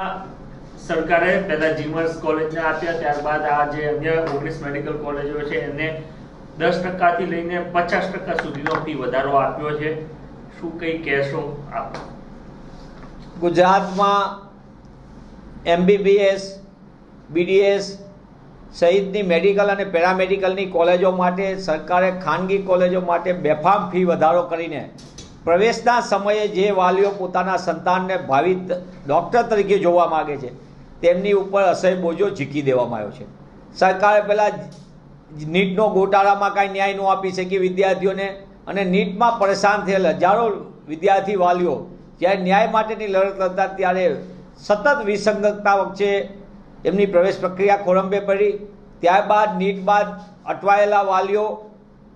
સરકારે પહેલા જીમર્સ કોલેજને આપ્યા, ત્યારબાદ આ જે અન્ય 19 મેડિકલ કોલેજો છે એને 10% થી લઈને 50% સુધીનો ફી વધારો આપ્યો છે. શું કંઈ કહેશો આપ? ગુજરાતમાં MBBS, BDS સહિતની મેડિકલ અને પેરામેડિકલની કોલેજો માટે સરકારે ખાનગી કોલેજો માટે બેફામ ફી વધારો કરીને પ્રવેશના સમયે જે વાલીઓ પોતાના સંતાનને ભાવિ ડૉક્ટર તરીકે જોવા માગે છે તેમની ઉપર અસહ્ય બોજો ઝીકી દેવામાં આવ્યો છે. સરકારે પહેલાં નીટનો ગોટાળામાં કાંઈ ન્યાય ન આપી શકી વિદ્યાર્થીઓને, અને નીટમાં પરેશાન થયેલ હજારો વિદ્યાર્થી વાલીઓ જ્યારે ન્યાય માટેની લડત લડતા ત્યારે સતત વિસંગતતા વચ્ચે એમની પ્રવેશ પ્રક્રિયા ખોરંભે પડી. ત્યારબાદ નીટ બાદ અટવાયેલા વાલીઓ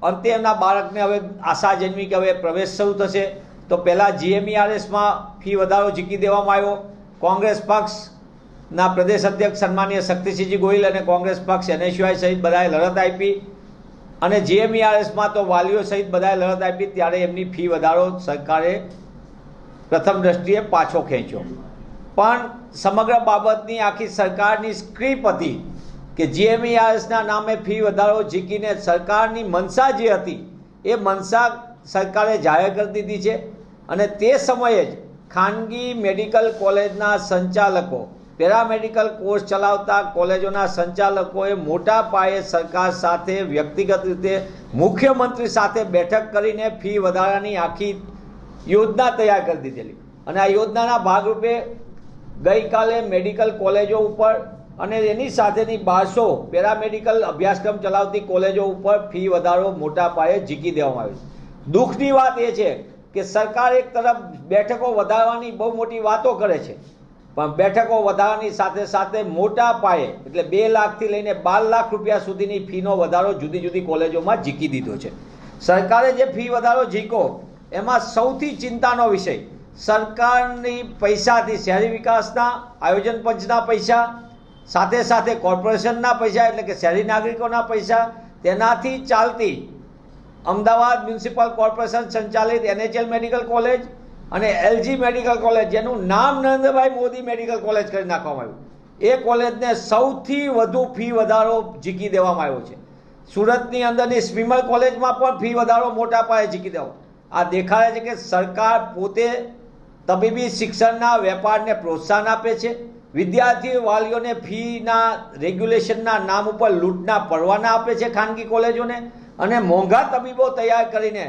અંતે એમના બાળકને હવે આશા જન્મી કે હવે પ્રવેશ શરૂ થશે, તો પહેલાં GMERSમાં ફી વધારો ઝીકી દેવામાં આવ્યો. કોંગ્રેસ પક્ષના પ્રદેશ અધ્યક્ષ સન્માનીય શક્તિસિંહજી ગોહિલ અને કોંગ્રેસ પક્ષ NSUI સહિત બધાએ લડત આપી, અને GMERSમાં તો વાલીઓ સહિત બધાએ લડત આપી. ત્યારે એમની ફી વધારો સરકારે પ્રથમ દ્રષ્ટિએ પાછો ખેંચ્યો. પણ સમગ્ર બાબતની આખી સરકારની સ્ક્રિપ્ટ હતી કે GMERSના નામે ફી વધારો ઝીકીને સરકારની મનસા જે હતી એ મનસા સરકારે જાહેર કરી દીધી છે. અને તે સમયે જ ખાનગી મેડિકલ કોલેજના સંચાલકો, પેરામેડિકલ કોર્સ ચલાવતા કોલેજોના સંચાલકોએ મોટા પાયે સરકાર સાથે વ્યક્તિગત રીતે મુખ્યમંત્રી સાથે બેઠક કરીને ફી વધારાની આખી યોજના તૈયાર કરી દીધેલી. અને આ યોજનાના ભાગરૂપે ગઈકાલે મેડિકલ કોલેજો ઉપર અને એની સાથેની 1200 પેરામેડિકલ અભ્યાસક્રમ ચલાવતી કોલેજો ઉપર ફી વધારો મોટા પાયે ઝીકી દેવામાં આવ્યો. દુઃખની વાત એ છે કે સરકાર એક તરફ બેઠકો વધારવાની બહુ મોટી વાતો કરે છે, પણ બેઠકો વધારવાની સાથે સાથે મોટા પાયે એટલે 2 લાખથી લઈને 12 લાખ રૂપિયા સુધીની ફીનો વધારો જુદી જુદી કોલેજોમાં ઝીકી દીધો છે. સરકારે જે ફી વધારો ઝીકો એમાં સૌથી ચિંતાનો વિષય સરકારની પૈસાથી શહેરી વિકાસના આયોજન પંચના પૈસા, સાથે સાથે કોર્પોરેશનના પૈસા એટલે કે શહેરી નાગરિકોના પૈસા, તેનાથી ચાલતી અમદાવાદ મ્યુનિસિપલ કોર્પોરેશન સંચાલિત NHL મેડિકલ કોલેજ અને LG મેડિકલ કોલેજ, જેનું નામ નરેન્દ્રભાઈ મોદી મેડિકલ કોલેજ કરી નાખવામાં આવ્યું, એ કોલેજને સૌથી વધુ ફી વધારો ઝીકી દેવામાં આવ્યો છે. સુરતની અંદરની સ્વિમર કોલેજમાં પણ ફી વધારો મોટા પાયે ઝીકી દેવો. આ દેખાડે છે કે સરકાર પોતે તબીબી શિક્ષણના વેપારને પ્રોત્સાહન આપે છે, વિદ્યાર્થી વાલીઓને ફીના રેગ્યુલેશનના નામ ઉપર લૂંટના પરવાના આપે છે ખાનગી કોલેજોને, અને મોંઘા તબીબો તૈયાર કરીને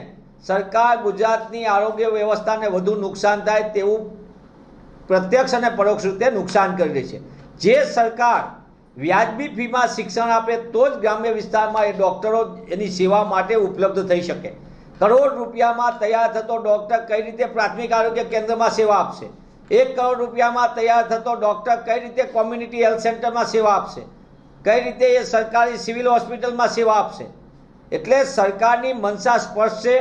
સરકાર ગુજરાતની આરોગ્ય વ્યવસ્થાને વધુ નુકસાન થાય તેવું પ્રત્યક્ષ અને પરોક્ષ રીતે નુકસાન કરી રહી છે. જે સરકાર વ્યાજબી ફીમાં શિક્ષણ આપે તો જ ગ્રામ્ય વિસ્તારમાં એ ડૉક્ટરો એની સેવા માટે ઉપલબ્ધ થઈ શકે. કરોડ રૂપિયામાં તૈયાર થતો ડૉક્ટર કઈ રીતે પ્રાથમિક આરોગ્ય કેન્દ્રમાં સેવા આપશે? 1 કરોડ રૂપિયામાં તૈયાર થતો ડૉક્ટર કઈ રીતે કોમ્યુનિટી હેલ્થ સેન્ટરમાં સેવા આપશે? કઈ રીતે એ સરકારી સિવિલ હોસ્પિટલમાં સેવા આપશે? એટલે સરકારની મનસા સ્પષ્ટ છે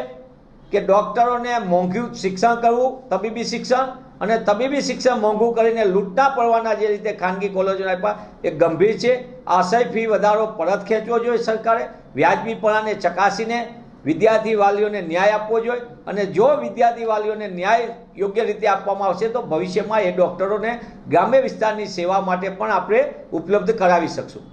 કે ડૉક્ટરોને મોંઘું શિક્ષણ કરવું, તબીબી શિક્ષણ, અને તબીબી શિક્ષણ મોંઘું કરીને લૂંટના પડવાના જે રીતે ખાનગી કોલેજોને આપ્યા એ ગંભીર છે. આશય ફી વધારો પરત ખેંચવો જોઈએ સરકારે, વ્યાજબીપણાને ચકાસીને વિદ્યાર્થી વાલીઓને ન્યાય આપવો જોઈએ, અને જો વિદ્યાર્થી વાલીઓને ન્યાય યોગ્ય રીતે આપવામાં આવશે તો ભવિષ્યમાં એ ડૉક્ટરોને ગ્રામ્ય વિસ્તારની સેવા માટે પણ આપણે ઉપલબ્ધ કરાવી શકશું.